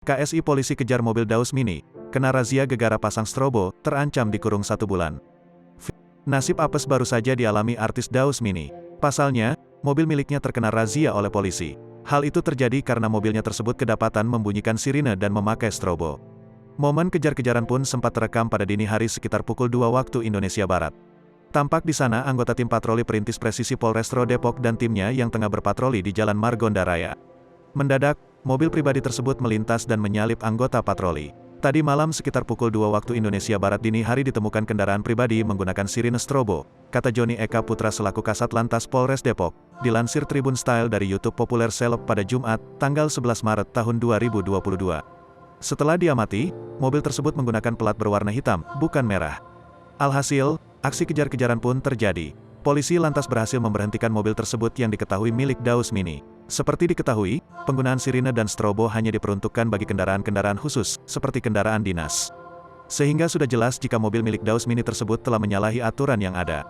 KSI polisi kejar mobil Daus Mini, kena razia gegara pasang strobo, terancam dikurung 1 bulan. Nasib apes baru saja dialami artis Daus Mini. Pasalnya, mobil miliknya terkena razia oleh polisi. Hal itu terjadi karena mobilnya tersebut kedapatan membunyikan sirine dan memakai strobo. Momen kejar-kejaran pun sempat terekam pada dini hari sekitar pukul 2 waktu Indonesia Barat. Tampak di sana anggota tim patroli perintis presisi Polrestro Depok dan timnya yang tengah berpatroli di Jalan Margonda Raya. Mendadak, mobil pribadi tersebut melintas dan menyalip anggota patroli. Tadi malam sekitar pukul 2 waktu Indonesia Barat dini hari ditemukan kendaraan pribadi menggunakan sirine strobo, kata Joni Eka Putra selaku Kasat Lantas Polres Depok, dilansir Tribun Style dari YouTube populer seleb pada Jumat, tanggal 11 Maret tahun 2022. Setelah diamati, mobil tersebut menggunakan pelat berwarna hitam, bukan merah. Alhasil, aksi kejar-kejaran pun terjadi. Polisi lantas berhasil memberhentikan mobil tersebut yang diketahui milik Daus Mini. Seperti diketahui, penggunaan sirine dan strobo hanya diperuntukkan bagi kendaraan-kendaraan khusus, seperti kendaraan dinas. Sehingga sudah jelas jika mobil milik Daus Mini tersebut telah menyalahi aturan yang ada.